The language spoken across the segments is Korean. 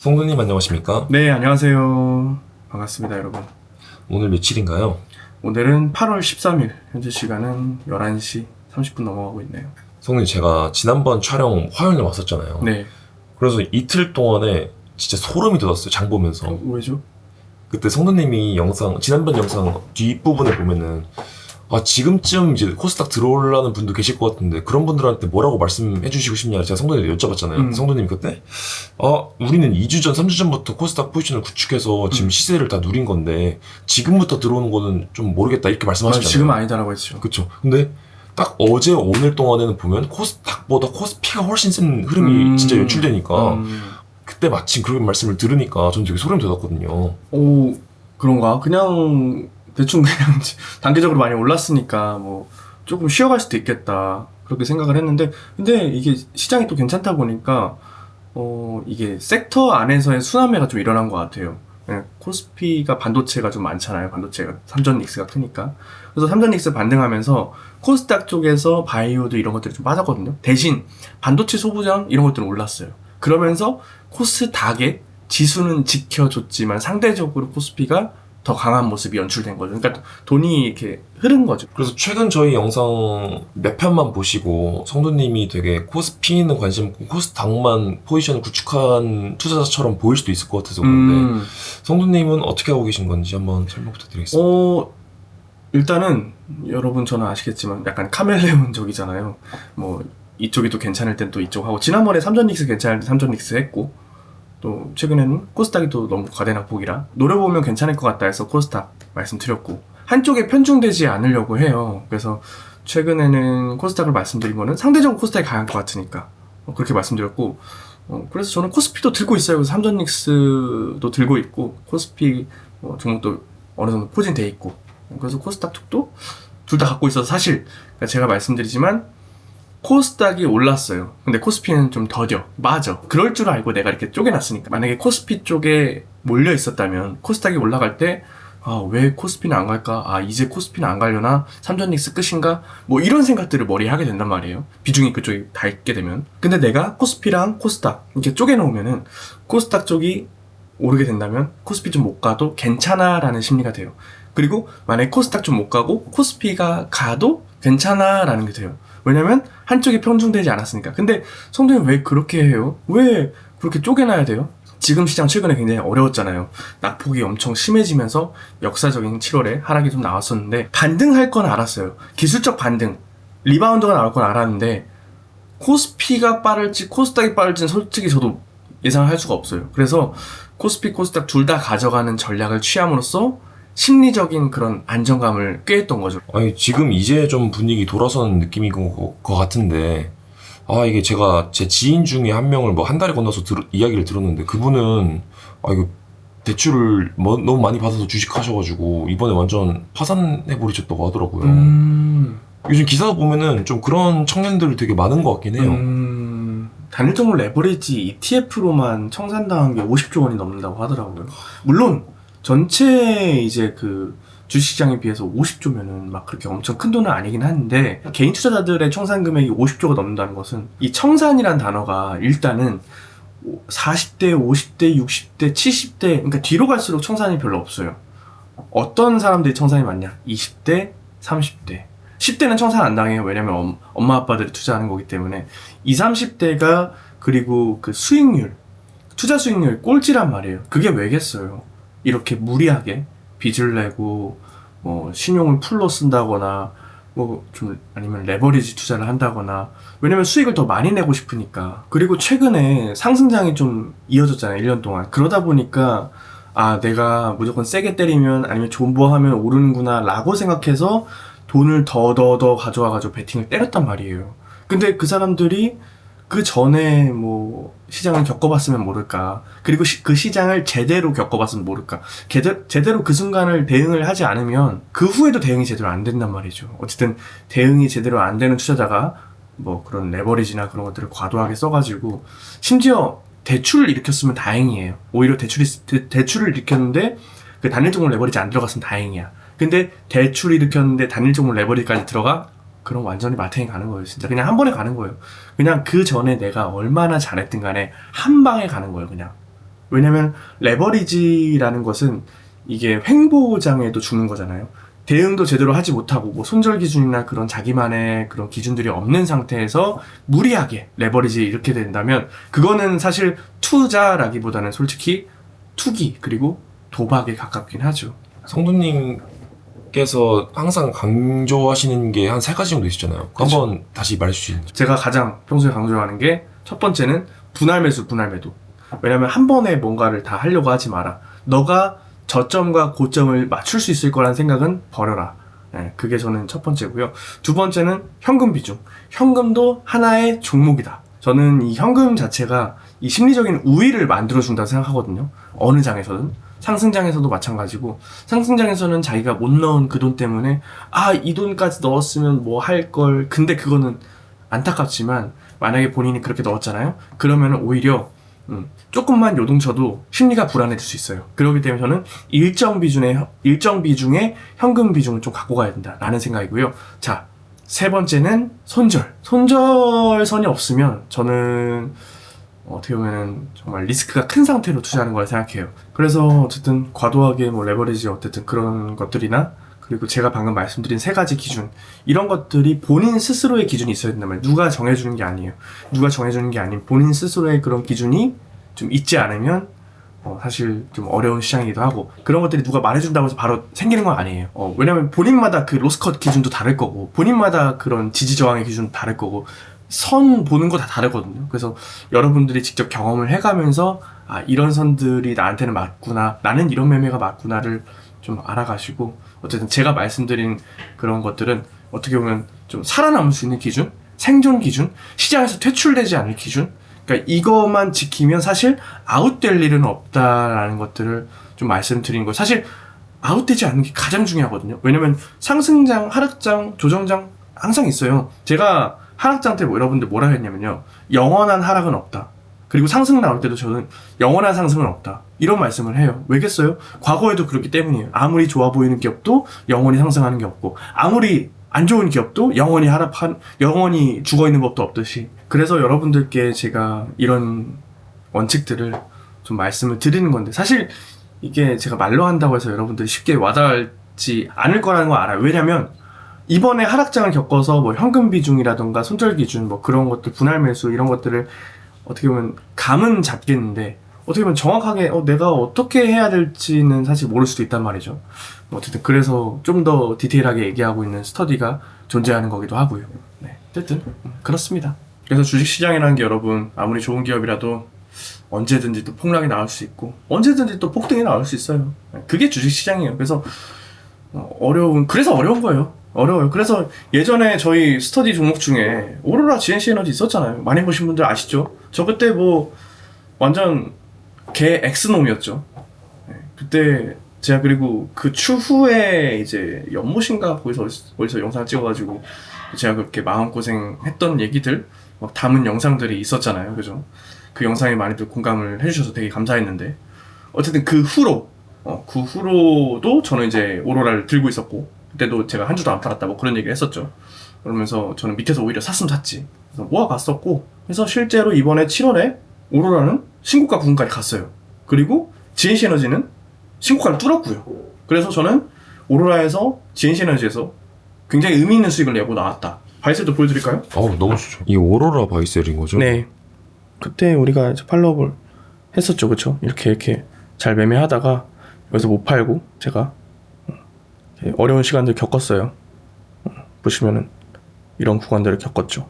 송도님 안녕하십니까? 네, 안녕하세요. 반갑습니다, 여러분. 오늘 며칠인가요? 오늘은 8월 13일, 현재 시간은 11시 30분 넘어가고 있네요. 송도님 제가 지난번 촬영 화요일에 왔었잖아요. 네. 그래서 이틀 동안에 진짜 소름이 돋았어요. 장 보면서. 왜죠? 그때 송도님이 지난번 영상 뒷부분에 보면은 지금쯤 이제 코스닥 들어오려는 분도 계실 것 같은데 그런 분들한테 뭐라고 말씀해 주시고 싶냐 제가 성도님한테 여쭤봤잖아요. 성도님이 그때 우리는 2주 전, 3주 전부터 코스닥 포지션을 구축해서 지금 시세를 다 누린 건데 지금부터 들어오는 거는 좀 모르겠다 이렇게 말씀하셨잖아요. 지금 아니다라고 했죠. 그쵸. 근데 딱 어제 오늘 동안에는 보면 코스닥보다 코스피가 훨씬 센 흐름이 진짜 연출되니까 그때 마침 그런 말씀을 들으니까 전 되게 소름 돋았거든요. 오, 그런가? 대충 단계적으로 많이 올랐으니까 뭐 조금 쉬어갈 수도 있겠다. 그렇게 생각을 했는데, 근데 이게 시장이 또 괜찮다 보니까, 이게 섹터 안에서의 순환매가 좀 일어난 것 같아요. 코스피가 반도체가 좀 많잖아요. 반도체가 삼전닉스가 크니까. 그래서 삼전닉스 반등하면서 코스닥 쪽에서 바이오도 이런 것들이 좀 빠졌거든요. 대신 반도체 소부장 이런 것들은 올랐어요. 그러면서 코스닥의 지수는 지켜줬지만 상대적으로 코스피가 더 강한 모습이 연출된 거죠. 그러니까 돈이 이렇게 흐른 거죠. 그래서 최근 저희 영상 몇 편만 보시고 성도님이 되게 코스피는 관심 없고 코스닥만 포지션을 구축한 투자자처럼 보일 수도 있을 것 같아서 그런데 성도님은 어떻게 하고 계신 건지 한번 설명 부탁드리겠습니다. 일단은 여러분 저는 아시겠지만 약간 카멜레온적이잖아요. 뭐 이쪽이 또 괜찮을 땐 또 이쪽 하고, 지난번에 삼전닉스 괜찮을 때 삼전닉스 했고, 또 최근에는 코스닥이 또 너무 과대낙폭이라 노려보면 괜찮을 것 같다 해서 코스닥 말씀드렸고, 한쪽에 편중되지 않으려고 해요. 그래서 최근에는 코스닥을 말씀드린 거는 상대적으로 코스닥이 강한 것 같으니까 그렇게 말씀드렸고, 그래서 저는 코스피도 들고 있어요. 그래서 삼전닉스도 들고 있고 코스피 종목도 어느 정도 포진돼 있고, 그래서 코스닥 쪽도 둘 다 갖고 있어서 사실 제가 말씀드리지만 코스닥이 올랐어요. 근데 코스피는 좀 더뎌. 맞아. 그럴 줄 알고 내가 이렇게 쪼개놨으니까. 만약에 코스피 쪽에 몰려 있었다면 코스닥이 올라갈 때 왜 코스피는 안 갈까? 이제 코스피는 안 가려나? 삼전닉스 끝인가? 뭐 이런 생각들을 머리에 하게 된단 말이에요. 비중이 그쪽에 다 있게 되면. 근데 내가 코스피랑 코스닥 이렇게 쪼개놓으면은 코스닥 쪽이 오르게 된다면 코스피 좀 못 가도 괜찮아 라는 심리가 돼요. 그리고 만약에 코스닥 좀 못 가고 코스피가 가도 괜찮아 라는 게 돼요. 왜냐면 한쪽이 편중되지 않았으니까. 근데 성도님 왜 그렇게 해요? 왜 그렇게 쪼개놔야 돼요? 지금 시장 최근에 굉장히 어려웠잖아요. 낙폭이 엄청 심해지면서 역사적인 7월에 하락이 좀 나왔었는데, 반등할 건 알았어요. 기술적 반등, 리바운드가 나올 건 알았는데 코스피가 빠를지 코스닥이 빠를지는 솔직히 저도 예상할 수가 없어요. 그래서 코스피, 코스닥 둘 다 가져가는 전략을 취함으로써 심리적인 그런 안정감을 꾀했던 거죠. 지금 이제 좀 분위기 돌아서는 느낌인 것 같은데, 이게 제가 제 지인 중에 한 명을 뭐 한 달에 건너서 이야기를 들었는데, 그분은, 이거 대출을 너무 많이 받아서 주식 하셔가지고, 이번에 완전 파산해버리셨다고 하더라고요. 요즘 기사 보면은 좀 그런 청년들 되게 많은 것 같긴 해요. 단일 종목 레버리지 ETF로만 청산당한 게 50조 원이 넘는다고 하더라고요. 물론, 전체 이제 그 주식시장에 비해서 50조면은 막 그렇게 엄청 큰 돈은 아니긴 한데, 개인 투자자들의 청산 금액이 50조가 넘는다는 것은, 이 청산이란 단어가 일단은 40대, 50대, 60대, 70대, 그러니까 뒤로 갈수록 청산이 별로 없어요. 어떤 사람들이 청산이 많냐? 20대, 30대. 10대는 청산 안 당해요. 왜냐면 엄마 아빠들이 투자하는 거기 때문에. 20, 30대가 그리고 그 수익률, 투자 수익률 꼴찌란 말이에요. 그게 왜겠어요? 이렇게 무리하게 빚을 내고 신용을 풀로 쓴다거나 좀 아니면 레버리지 투자를 한다거나, 왜냐면 수익을 더 많이 내고 싶으니까. 그리고 최근에 상승장이 좀 이어졌잖아요. 1년 동안. 그러다 보니까 내가 무조건 세게 때리면 아니면 존버하면 오르는구나 라고 생각해서 돈을 더 가져와가지고 베팅을 때렸단 말이에요. 근데 그 사람들이 그 전에 시장을 겪어봤으면 모를까. 그리고 그 시장을 제대로 겪어봤으면 모를까. 제대로 그 순간을 대응을 하지 않으면 그 후에도 대응이 제대로 안 된단 말이죠. 어쨌든 대응이 제대로 안 되는 투자자가 그런 레버리지나 그런 것들을 과도하게 써가지고, 심지어 대출을 일으켰으면 다행이에요. 오히려 대출을 일으켰는데 그 단일 종목 레버리지 안 들어갔으면 다행이야. 근데 대출을 일으켰는데 단일 종목 레버리지까지 들어가? 그럼 완전히 마탱이 가는 거예요. 진짜 그냥 한 번에 가는 거예요. 그냥 그 전에 내가 얼마나 잘했든 간에 한 방에 가는 거예요. 그냥 왜냐면 레버리지라는 것은 이게 횡보장애도 죽는 거잖아요. 대응도 제대로 하지 못하고 뭐 손절 기준이나 그런 자기만의 그런 기준들이 없는 상태에서 무리하게 레버리지 이렇게 된다면 그거는 사실 투자라기보다는 솔직히 투기 그리고 도박에 가깝긴 하죠. 성도님께서 항상 강조하시는 게 한 3가지 정도 있었잖아요. 그거 그쵸. 한번 다시 말해 주실 수 있는지. 제가 가장 평소에 강조하는 게 첫 번째는 분할 매수, 분할 매도. 왜냐면 한 번에 뭔가를 다 하려고 하지 마라. 너가 저점과 고점을 맞출 수 있을 거라는 생각은 버려라. 네, 그게 저는 첫 번째고요. 두 번째는 현금 비중. 현금도 하나의 종목이다. 저는 이 현금 자체가 이 심리적인 우위를 만들어준다고 생각하거든요. 어느 장에서든. 상승장에서도 마찬가지고, 상승장에서는 자기가 못 넣은 그 돈 때문에 이 돈까지 넣었으면 뭐 할 걸. 근데 그거는 안타깝지만 만약에 본인이 그렇게 넣었잖아요. 그러면 오히려 조금만 요동쳐도 심리가 불안해질 수 있어요. 그렇기 때문에 저는 일정 비중의 현금 비중을 좀 갖고 가야 된다라는 생각이고요. 자, 세 번째는 손절. 손절선이 없으면 저는 어떻게 보면은 정말 리스크가 큰 상태로 투자하는 걸 생각해요. 그래서 어쨌든 과도하게 뭐 레버리지 어쨌든 그런 것들이나 그리고 제가 방금 말씀드린 3가지 기준 이런 것들이 본인 스스로의 기준이 있어야 된다면 누가 정해주는 게 아니에요. 누가 정해주는 게 아닌 본인 스스로의 그런 기준이 좀 있지 않으면 사실 좀 어려운 시장이기도 하고 그런 것들이 누가 말해준다고 해서 바로 생기는 건 아니에요. 왜냐면 본인마다 그 로스컷 기준도 다를 거고 본인마다 그런 지지저항의 기준도 다를 거고 선 보는 거 다 다르거든요. 그래서 여러분들이 직접 경험을 해가면서 이런 선들이 나한테는 맞구나 나는 이런 매매가 맞구나를 좀 알아가시고 어쨌든 제가 말씀드린 그런 것들은 어떻게 보면 좀 살아남을 수 있는 기준, 생존 기준, 시장에서 퇴출되지 않을 기준 그러니까 이것만 지키면 사실 아웃될 일은 없다라는 것들을 좀 말씀드리는 거예요. 사실 아웃되지 않는 게 가장 중요하거든요. 왜냐면 상승장, 하락장, 조정장 항상 있어요. 제가 하락장 때 여러분들 뭐라 했냐면요. 영원한 하락은 없다. 그리고 상승 나올 때도 저는 영원한 상승은 없다. 이런 말씀을 해요. 왜겠어요? 과거에도 그렇기 때문이에요. 아무리 좋아 보이는 기업도 영원히 상승하는 게 없고 아무리 안 좋은 기업도 영원히 죽어있는 법도 없듯이 그래서 여러분들께 제가 이런 원칙들을 좀 말씀을 드리는 건데 사실 이게 제가 말로 한다고 해서 여러분들이 쉽게 와닿지 않을 거라는 거 알아요. 왜냐면 이번에 하락장을 겪어서 뭐 현금 비중이라던가 손절 기준 뭐 그런 것들 분할 매수 이런 것들을 어떻게 보면 감은 잡겠는데 어떻게 보면 정확하게 내가 어떻게 해야 될지는 사실 모를 수도 있단 말이죠. 어쨌든 그래서 좀 더 디테일하게 얘기하고 있는 스터디가 존재하는 거기도 하고요. 네, 어쨌든 그렇습니다. 그래서 주식시장이라는 게 여러분 아무리 좋은 기업이라도 언제든지 또 폭락이 나올 수 있고 언제든지 또 폭등이 나올 수 있어요. 그게 주식시장이에요. 그래서 그래서 어려운 거예요. 어려워요. 그래서 예전에 저희 스터디 종목 중에 오로라 GNC 에너지 있었잖아요. 많이 보신 분들 아시죠? 저 그때 뭐 완전 개 X놈이었죠. 네, 그때 제가 그리고 그 추후에 이제 연못인가 거기서 영상을 찍어가지고 제가 그렇게 마음고생 했던 얘기들 막 담은 영상들이 있었잖아요. 그죠? 그 영상에 많이들 공감을 해주셔서 되게 감사했는데 어쨌든 그 후로도 저는 이제 오로라를 들고 있었고 그때도 제가 한 주도 안 팔았다 뭐 그런 얘기를 했었죠. 그러면서 저는 밑에서 오히려 샀으면 샀지. 그래서 모아갔었고 그래서 실제로 이번에 7월에 오로라는 신고가 부근까지 갔어요. 그리고 GNC 에너지는 신고가를 뚫었고요. 그래서 저는 오로라에서 GNC 에너지에서 굉장히 의미 있는 수익을 내고 나왔다. 바이셀도 보여드릴까요? 너무 좋죠. 이 오로라 바이셀인 거죠? 네. 그때 우리가 이제 팔로업을 했었죠. 그쵸? 이렇게 잘 매매하다가 여기서 못 팔고 제가 어려운 시간들 겪었어요. 보시면은 이런 구간들을 겪었죠.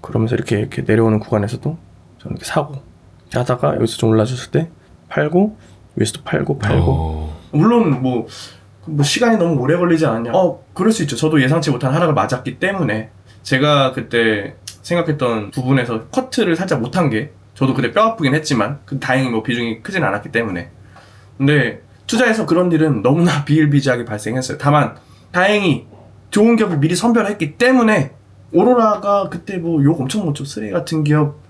그러면서 이렇게 내려오는 구간에서도 저는 이렇게 사고 하다가 여기서 좀 올라졌을 때 팔고 위에서도 팔고 물론 뭐 시간이 너무 오래 걸리지 않았냐 그럴 수 있죠. 저도 예상치 못한 하락을 맞았기 때문에 제가 그때 생각했던 부분에서 커트를 살짝 못한 게 저도 그때 뼈 아프긴 했지만 다행히 뭐 비중이 크진 않았기 때문에 근데 투자에서 그런 일은 너무나 비일비재하게 발생했어요. 다만 다행히 좋은 기업을 미리 선별했기 때문에 오로라가 그때 뭐 욕 엄청 먹죠. 쓰레기 같은 기업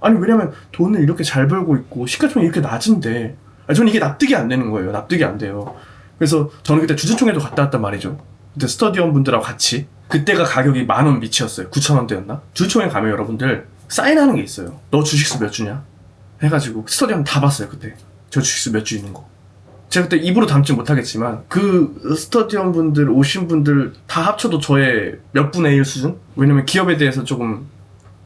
왜냐면 돈을 이렇게 잘 벌고 있고 시가총액이 이렇게 낮은데 저는 이게 납득이 안 되는 거예요. 납득이 안 돼요. 그래서 저는 그때 주주총회도 갔다 왔단 말이죠. 그때 스터디원 분들하고 같이 그때가 가격이 10,000원 미치였어요. 9,000원대였나? 주주총회 가면 여러분들 사인하는 게 있어요. 너 주식수 몇 주냐? 해가지고 스터디엄 다 봤어요. 그때 저 주식수 몇 주 있는 거 제가 그때 입으로 담지 못하겠지만 그 스터디엄 분들 오신 분들 다 합쳐도 저의 몇 분의 1 수준? 왜냐면 기업에 대해서 조금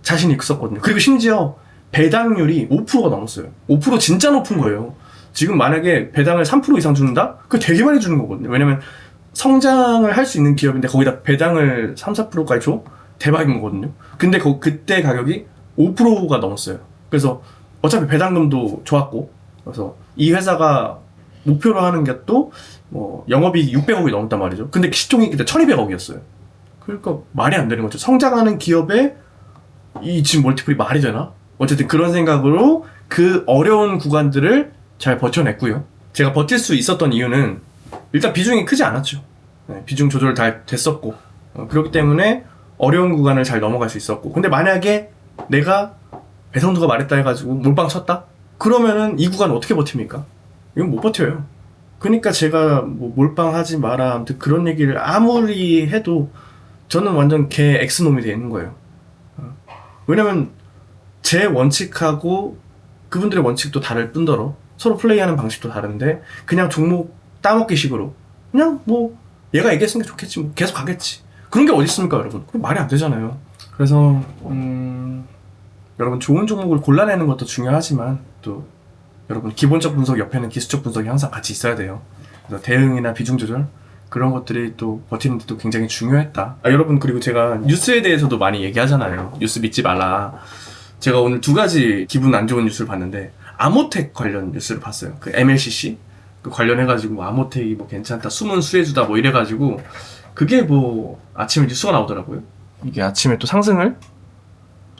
자신이 있었거든요. 그리고 심지어 배당률이 5%가 넘었어요. 5% 진짜 높은 거예요. 지금 만약에 배당을 3% 이상 준다? 그거 되게 많이 주는 거거든요. 왜냐면 성장을 할 수 있는 기업인데 거기다 배당을 3, 4%까지 줘? 대박인 거거든요. 근데 그때 가격이 5%가 넘었어요. 그래서 어차피 배당금도 좋았고, 그래서 이 회사가 목표로 하는 게 또 뭐 영업이익 600억이 넘었단 말이죠. 근데 시총이 그때 1200억이었어요. 그러니까 말이 안 되는 거죠. 성장하는 기업에 이 지금 멀티플이 말이 되나? 어쨌든 그런 생각으로 그 어려운 구간들을 잘 버텨냈고요. 제가 버틸 수 있었던 이유는 일단 비중이 크지 않았죠. 네, 비중 조절 다 됐었고, 그렇기 때문에 어려운 구간을 잘 넘어갈 수 있었고. 근데 만약에 내가 배성두가 말했다 해가지고 몰빵 쳤다? 그러면은 이 구간 어떻게 버팁니까? 이건 못 버텨요. 그러니까 제가 뭐 몰빵하지 마라, 아무튼 그런 얘기를 아무리 해도 저는 완전 개 엑스놈이 돼 있는 거예요. 왜냐면 제 원칙하고 그분들의 원칙도 다를 뿐더러 서로 플레이하는 방식도 다른데 그냥 종목 따먹기 식으로 그냥 뭐 얘가 얘기했으니까 좋겠지, 뭐 계속 가겠지, 그런 게 어디 있습니까 여러분? 그게 말이 안 되잖아요. 그래서 여러분 좋은 종목을 골라내는 것도 중요하지만 또 여러분 기본적 분석 옆에는 기술적 분석이 항상 같이 있어야 돼요. 그래서 대응이나 비중 조절 그런 것들이 또 버티는 데도 굉장히 중요했다. 여러분, 그리고 제가 뉴스에 대해서도 많이 얘기하잖아요. 뉴스 믿지 말라. 제가 오늘 2가지 기분 안 좋은 뉴스를 봤는데 아모텍 관련 뉴스를 봤어요. 그 MLCC 그 관련해가지고 뭐 아모텍이 뭐 괜찮다, 숨은 수혜주다 뭐 이래가지고 그게 뭐 아침에 뉴스가 나오더라고요. 이게 아침에 또 상승을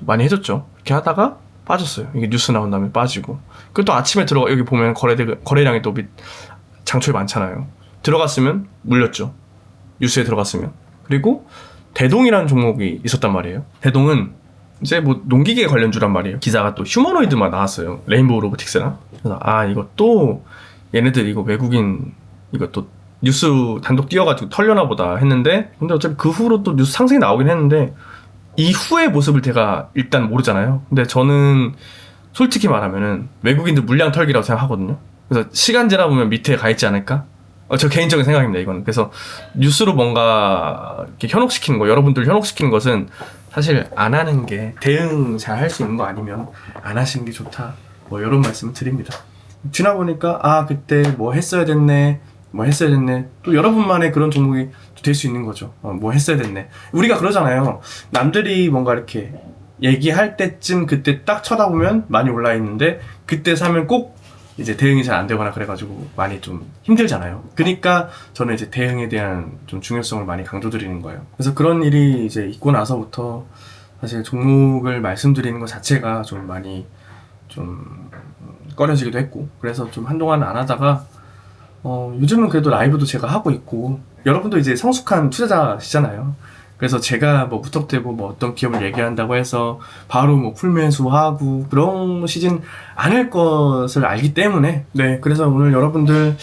많이 해줬죠. 이렇게 하다가 빠졌어요. 이게 뉴스 나온 다음에 빠지고. 그리고 또 아침에 들어가 여기 보면 거래량이 또 장초에 많잖아요. 들어갔으면 물렸죠. 뉴스에 들어갔으면. 그리고 대동이라는 종목이 있었단 말이에요. 대동은 이제 뭐 농기계 관련주란 말이에요. 기사가 또 휴머노이드만 나왔어요. 레인보우 로보틱스랑. 그래서 이거 또 얘네들 이거 외국인 이거 또 뉴스 단독 띄워가지고 털려나 보다 했는데, 근데 어차피 그 후로 또 뉴스 상승이 나오긴 했는데 이후의 모습을 제가 일단 모르잖아요. 근데 저는 솔직히 말하면은 외국인들 물량 털기라고 생각하거든요. 그래서 시간 지나 보면 밑에 가 있지 않을까? 저 개인적인 생각입니다, 이거는. 그래서 뉴스로 뭔가 이렇게 현혹시키는 거, 여러분들 현혹시키는 것은 사실 안 하는 게, 대응 잘 할 수 있는 거 아니면 안 하시는 게 좋다, 뭐 이런 말씀을 드립니다. 지나 보니까 그때 뭐 했어야 됐네, 또 여러분만의 그런 종목이 될 수 있는 거죠. 뭐 했어야 됐네. 우리가 그러잖아요. 남들이 뭔가 이렇게 얘기할 때쯤 그때 딱 쳐다보면 많이 올라 있는데 그때 사면 꼭 이제 대응이 잘 안 되거나 그래가지고 많이 좀 힘들잖아요. 그러니까 저는 이제 대응에 대한 좀 중요성을 많이 강조드리는 거예요. 그래서 그런 일이 이제 있고 나서부터 사실 종목을 말씀드리는 것 자체가 좀 많이 좀 꺼려지기도 했고, 그래서 좀 한동안 안 하다가 요즘은 그래도 라이브도 제가 하고 있고, 여러분도 이제 성숙한 투자자시잖아요. 그래서 제가 뭐 무턱대고 뭐 어떤 기업을 얘기한다고 해서 바로 뭐 풀매수하고 그러시진 않을 것을 알기 때문에, 네, 그래서 오늘 여러분들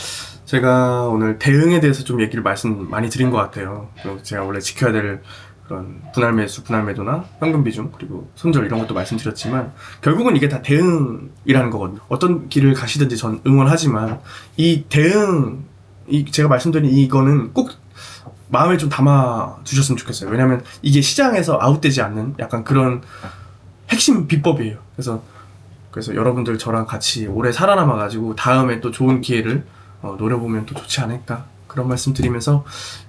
제가 오늘 대응에 대해서 좀 얘기를 말씀 많이 드린 것 같아요. 그리고 제가 원래 지켜야 될 그런 분할 매수, 분할 매도나 현금 비중, 그리고 손절 이런 것도 말씀드렸지만 결국은 이게 다 대응이라는 거거든요. 어떤 길을 가시든지 전 응원하지만 이 대응, 제가 말씀드린 이거는 꼭 마음에 좀 담아 주셨으면 좋겠어요. 왜냐면 이게 시장에서 아웃되지 않는 약간 그런 핵심 비법이에요. 그래서 여러분들 저랑 같이 오래 살아남아가지고 다음에 또 좋은 기회를 노려보면 또 좋지 않을까, 그런 말씀 드리면서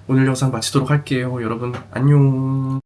오늘 영상 마치도록 할게요. 여러분 안녕.